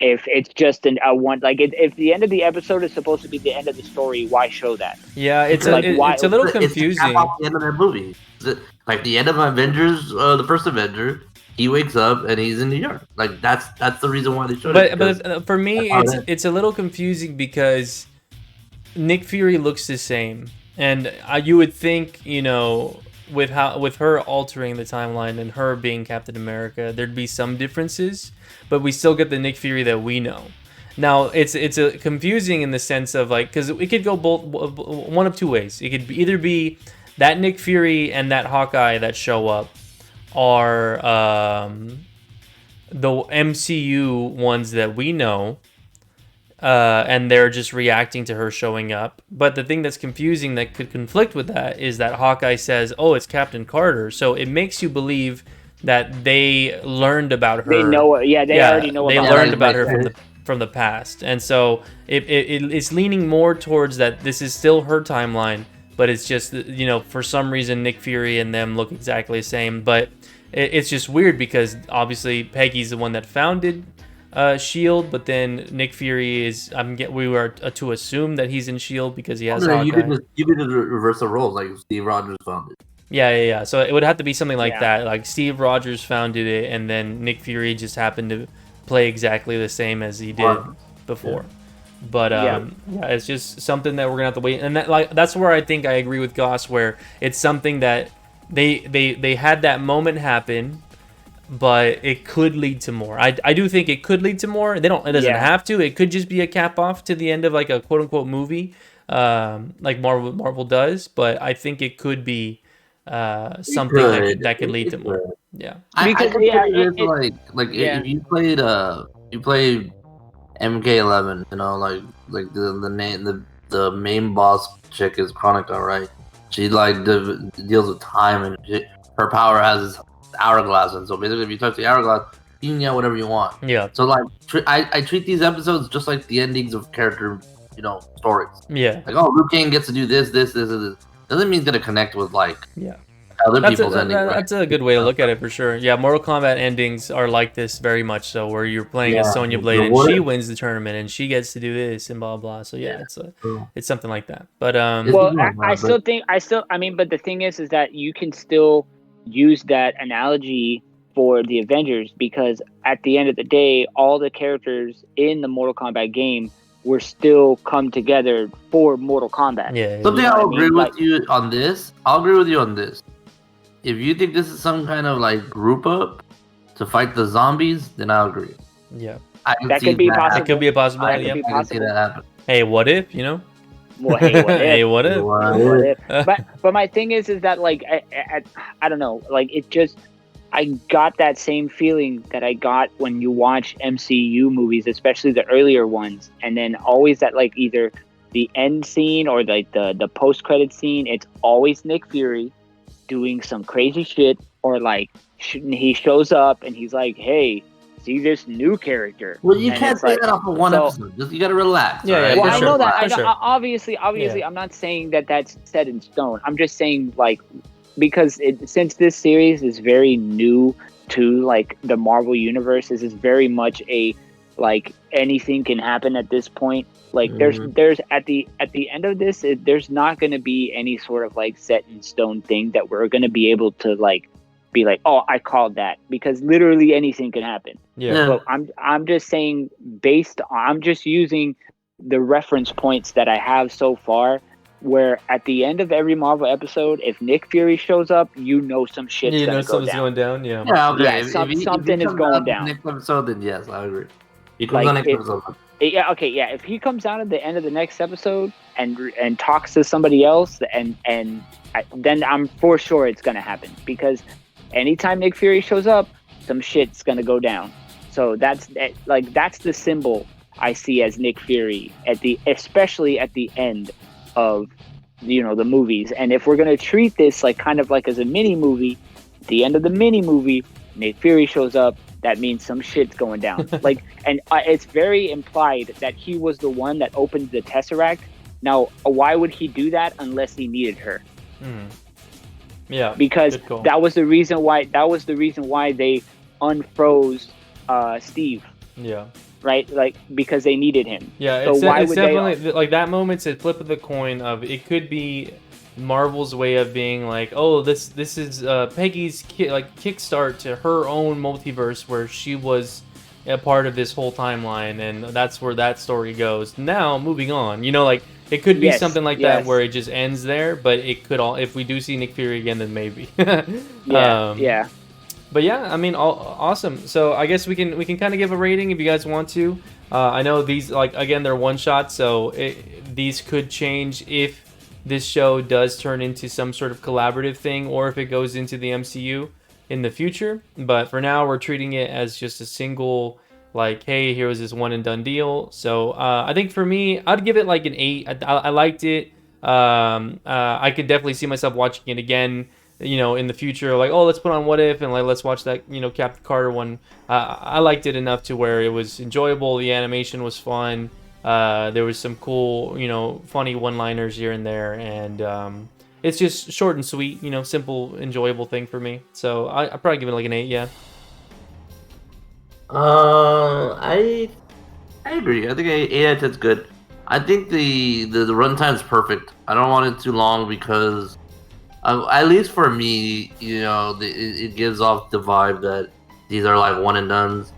it's just a one, like if the end of the episode is supposed to be the end of the story, why show that? Yeah, it's Like, it's a little It's confusing. at the end of that movie. Like the end of Avengers, the first Avenger, he wakes up and he's in New York. Like that's the reason why they showed it. But for me, it's a little confusing because Nick Fury looks the same, and you would think, with her altering the timeline and her being Captain America, there'd be some differences, but we still get the Nick Fury that we know. Now it's confusing in the sense of like, because it could go both one of two ways. It could either be that Nick Fury and that Hawkeye that show up are the MCU ones that we know, and they're just reacting to her showing up. But the thing that's confusing that could conflict with that is that Hawkeye says, "Oh, it's Captain Carter," so it makes you believe that they learned about her. They know, they already know. They about learned her. about her from the past, and so it's leaning more towards that this is still her timeline, but it's just for some reason Nick Fury and them look exactly the same. But it's just weird because obviously Peggy's the one that founded Shield, but then Nick Fury is. We were to assume that he's in Shield because he has Hawkeye. You did reverse the roles like Steve Rogers founded. Yeah. So it would have to be something like Yeah. that. Like Steve Rogers founded it, and then Nick Fury just happened to play exactly the same as he did before. Yeah. But it's just something that we're gonna have to wait. And that's where I think I agree with Goss, where it's something that they had that moment happen, but it could lead to more. I do think it could lead to more. It doesn't have to. It could just be a cap off to the end of like a quote unquote movie, like Marvel does. But I think it could be something that could lead to more. Yeah. I Because, compare yeah, it like yeah. if you played MK11, like the main boss chick is Chronica, right? She like deals with time, and her power has this hourglass, and so basically if you touch the hourglass, you can get whatever you want. Yeah. So like I treat these episodes just like the endings of character stories. Yeah. Like, oh, Liu Kang gets to do this. Doesn't mean he's gonna connect with like other people's endings. That's a good way to look at it for sure. Yeah, Mortal Kombat endings are like this very much so, where you're playing as Sonya Blade and she wins the tournament and she gets to do this and blah blah. So it's something like that. But Well, I mean, but the thing is that you can still use that analogy for the Avengers, because at the end of the day, all the characters in the Mortal Kombat game were still come together for Mortal Kombat. yeah, Something I'll agree with you on this. if you think this is some kind of like group up to fight the zombies, then I'll agree. Yeah, I can That see could be that possible. it could be a possibility. That could Yeah. be I can see that happen. Hey, what if? You know? Well, hey, what if? Hey, what if? What if? But my thing is that like I don't know, like it just I got that same feeling that I got when you watch MCU movies, especially the earlier ones, and then always that like either the end scene or like the post credit scene, it's always Nick Fury doing some crazy shit, or like he shows up and he's like, hey, see this new character. Well, you And can't it's say like, that off of one so- episode. Just you gotta relax. Yeah, alright? yeah, well, for I sure, know that. for sure. Obviously, Yeah. I'm not saying that that's set in stone. I'm just saying, like, because since this series is very new to like the Marvel universe, this is very much a like anything can happen at this point. Like, there's at the end of this, there's not going to be any sort of like set in stone thing that we're going to be able to like be like, oh, I called that, because literally anything can happen. Yeah. But I'm just saying, I'm just using the reference points that I have so far, where at the end of every Marvel episode, if Nick Fury shows up, you know some shit's You know gonna go something's down. going down. Yeah. Yeah, okay. Yeah, If something he is comes going out down. Next episode, then yes, I agree. He comes Like, on next if- episode. Yeah, okay, yeah. If he comes out at the end of the next episode and talks to somebody else, then I'm for sure it's gonna happen, because anytime Nick Fury shows up, some shit's gonna go down. So that's the symbol I see as Nick Fury especially at the end of the movies. And if we're gonna treat this like kind of like as a mini movie, at the end of the mini movie, Nick Fury shows up. That means some shit's going down. Like, and it's very implied that he was the one that opened the Tesseract. Now, why would he do that unless he needed her? Yeah. Because good call. that was the reason why they unfroze Steve, Yeah. right? Like, because they needed him. Yeah, So it's, why it's would they- definitely like that moment's a flip of the coin of it could be Marvel's way of being like, oh, this is Peggy's kickstart to her own multiverse where she was a part of this whole timeline, and that's where that story goes. Now, moving on, like it could be Yes, something like yes. that where it just ends there, but it could all if we do see Nick Fury again, then maybe. Yeah, yeah. But yeah, I mean, awesome. So I guess we can kind of give a rating if you guys want to. I know these again they're one shots, so these could change if this show does turn into some sort of collaborative thing, or if it goes into the MCU in the future. But for now, we're treating it as just a single, like, hey, here was this one and done deal. So I think for me, I'd give it like an 8. I liked it. I could definitely see myself watching it again, in the future. Like, oh, let's put on What If and like let's watch that, Captain Carter one. I liked it enough to where it was enjoyable. The animation was fun. There was some cool, funny one-liners here and there, and it's just short and sweet, simple, enjoyable thing for me. So I'd probably give it like an 8, yeah. I agree. I think 8 out of 10 is good. I think the runtime's perfect. I don't want it too long because, at least for me, it gives off the vibe that these are like one and dones.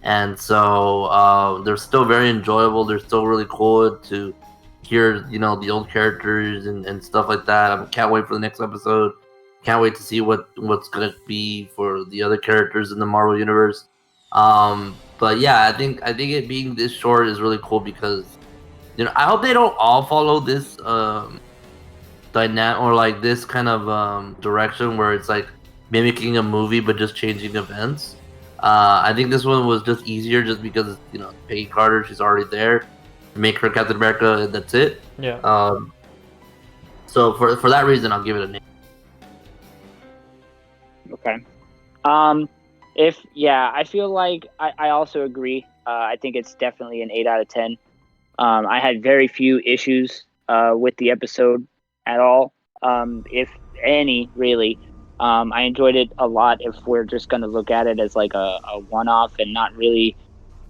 And so they're still very enjoyable. They're still really cool to hear, the old characters and stuff like that. I can't wait for the next episode. Can't wait to see what's gonna be for the other characters in the Marvel universe. But yeah, I think it being this short is really cool because, I hope they don't all follow this dynamic or like this kind of direction where it's like mimicking a movie but just changing events. I think this one was just easier just because, Peggy Carter, she's already there. Make her Captain America, and that's it. Yeah. So for that reason, I'll give it a name. Okay. I feel like I also agree. I think it's definitely an 8 out of 10. I had very few issues with the episode at all, if any, really. I enjoyed it a lot if we're just going to look at it as like a one-off and not really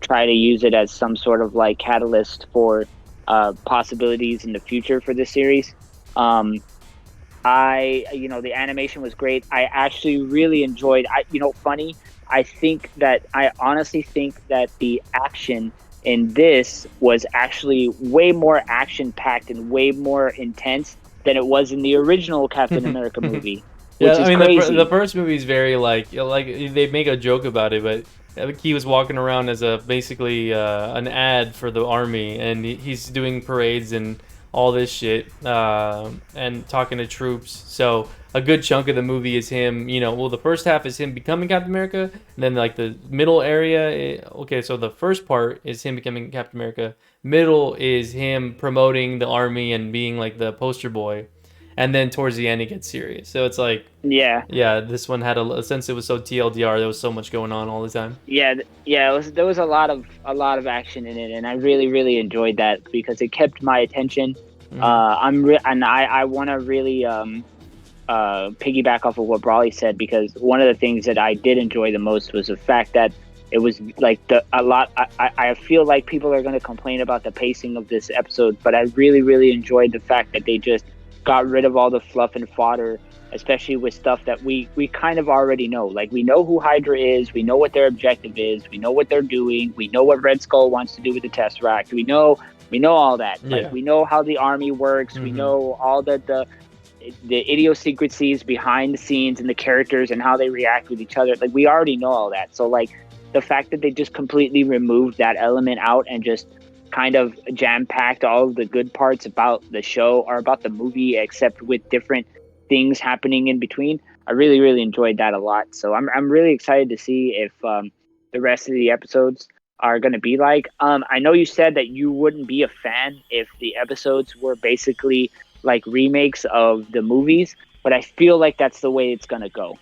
try to use it as some sort of like catalyst for possibilities in the future for this series. The animation was great. I actually really enjoyed, funny, I honestly think that the action in this was actually way more action-packed and way more intense than it was in the original Captain America movie. Yeah, which is I mean crazy. the first movie is very like they make a joke about it, but he was walking around as a basically an ad for the army, and he's doing parades and all this shit, and talking to troops. So a good chunk of the movie is him. You know, well, the first half is him becoming Captain America, and then like the middle area. Okay, so the first part is him becoming Captain America. Middle is him promoting the army and being like the poster boy, and then towards the end it gets serious. So it's like, Yeah, yeah, this one had since it was so TLDR, there was so much going on all the time. yeah, yeah. There was a lot of action in it, and I really enjoyed that because it kept my attention. Mhm. And I want to really piggyback off of what Brawley said, because one of the things that I did enjoy the most was the fact that it was like I feel like people are going to complain about the pacing of this episode, but I really enjoyed the fact that they just got rid of all the fluff and fodder, especially with stuff that we kind of already know. Like, we know who Hydra is, we know what their objective is, we know what they're doing, we know what Red Skull wants to do with the Tesseract, we know all that. Yeah. Like, we know how the army works, we know all the idiosyncrasies behind the scenes and the characters and how they react with each other. Like, we already know all that. So like the fact that they just completely removed that element out and just kind of jam-packed all of the good parts about the show or about the movie, except with different things happening in between, I really enjoyed that a lot. So I'm really excited to see if the rest of the episodes are going to be like. I know you said that you wouldn't be a fan if the episodes were basically like remakes of the movies, but I feel like that's the way it's going to go.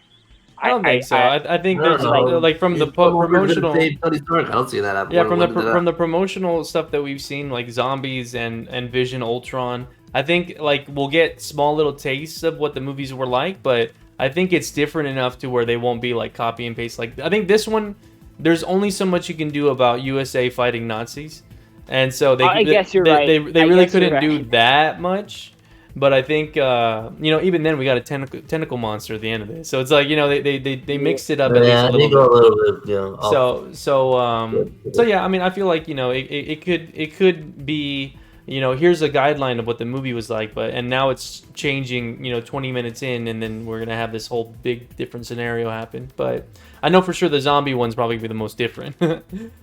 I don't think so. I think I don't there's know. like from the If someone was gonna promotional. save Tony Stark, I don't see that happening. Yeah, from the promotional stuff that we've seen, like Zombies and Vision Ultron, I think like we'll get small little tastes of what the movies were like, but I think it's different enough to where they won't be like copy and paste. Like, I think this one, there's only so much you can do about USA fighting Nazis, and so I guess you're right. They I really guess you're couldn't do right. that much. But I think even then we got a tentacle monster at the end of it, so it's like they mixed it up at least Yeah, a they little go bit. a little bit, off. So yeah, I mean, I feel like it could be, here's a guideline of what the movie was like, and now it's changing 20 minutes in, and then we're gonna have this whole big different scenario happen. But I know for sure the zombie one's probably be the most different.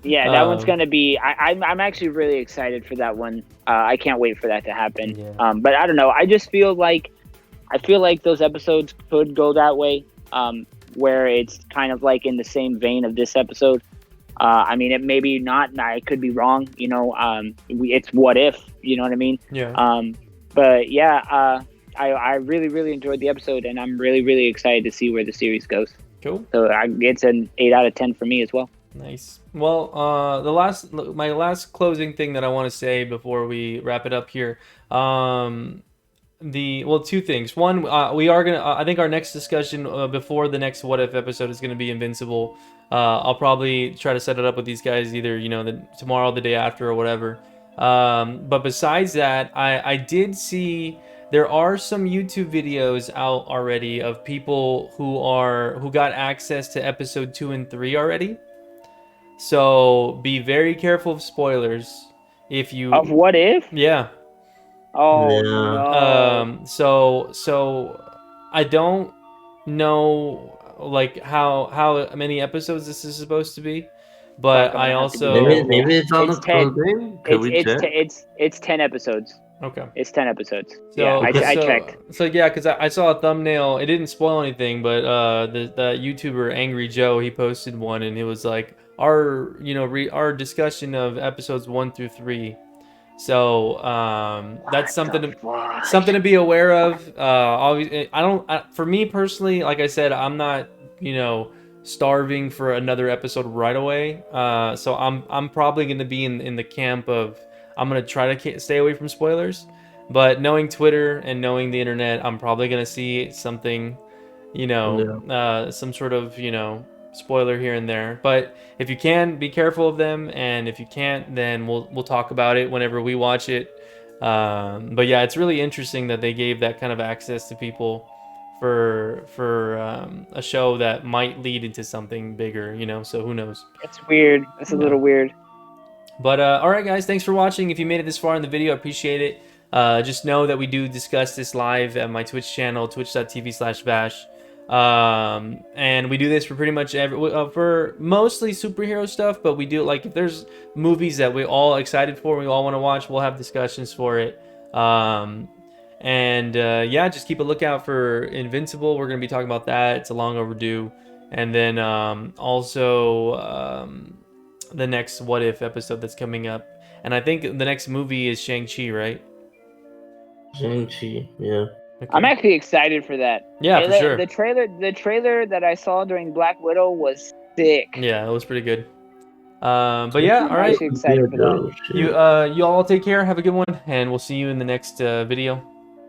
Yeah, that one's gonna be. I'm actually really excited for that one. I can't wait for that to happen. Yeah. But I don't know. I just feel like those episodes could go that way, where it's kind of like in the same vein of this episode. I mean, it maybe not. I could be wrong. It's what if. You know what I mean? Yeah. But yeah, I really enjoyed the episode, and I'm really excited to see where the series goes. Cool. So it's an 8 out of 10 for me as well. Nice. Well, my last closing thing that I want to say before we wrap it up here. Two things. One, we are gonna. I think our next discussion before the next What If episode is gonna be Invincible. I'll probably try to set it up with these guys either tomorrow, the day after, or whatever. But besides that, I did see there are some YouTube videos out already of people who got access to episode 2 and 3 already. So be very careful of spoilers. If you Of What If? Yeah. Oh Yeah. no. So I don't know like how many episodes this is supposed to be, but Gonna I have to also be Maybe it's on It's the 10. thing. Could we check? It's 10 episodes. okay. It's 10 episodes. So, Yeah, I checked. So yeah, because I saw a thumbnail. It didn't spoil anything, but the YouTuber Angry Joe, he posted one, and it was like our discussion of episodes 1 through 3. So that's something to be aware of. Obviously, for me personally, like I said, I'm not starving for another episode right away. So I'm probably going to be in the camp of I'm going to try to stay away from spoilers. But knowing Twitter and knowing the internet, I'm probably going to see something, some sort of spoiler here and there. But if you can, be careful of them, and if you can't, then we'll talk about it whenever we watch it. But yeah, it's really interesting that they gave that kind of access to people for a show that might lead into something bigger, so who knows. It's weird. It's a little weird. But all right, guys, thanks for watching. If you made it this far in the video, I appreciate it. Just know that we do discuss this live at my Twitch channel, twitch.tv/Vash. And we do this for pretty much for mostly superhero stuff, but we do like if there's movies that we all excited for, we all want to watch, we'll have discussions for it. Yeah, just keep a lookout for Invincible. We're gonna be talking about that. It's a long overdue. And then the next What If episode that's coming up. And I think the next movie is Shang-Chi, right? Shang-Chi, yeah. Okay. I'm actually excited for that. Yeah, for sure. The trailer that I saw during Black Widow was sick. Yeah, it was pretty good. But yeah, all I'm right. actually excited for that. You all take care. Have a good one, and we'll see you in the next video.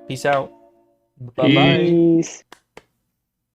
Peace out. Bye bye. Peace.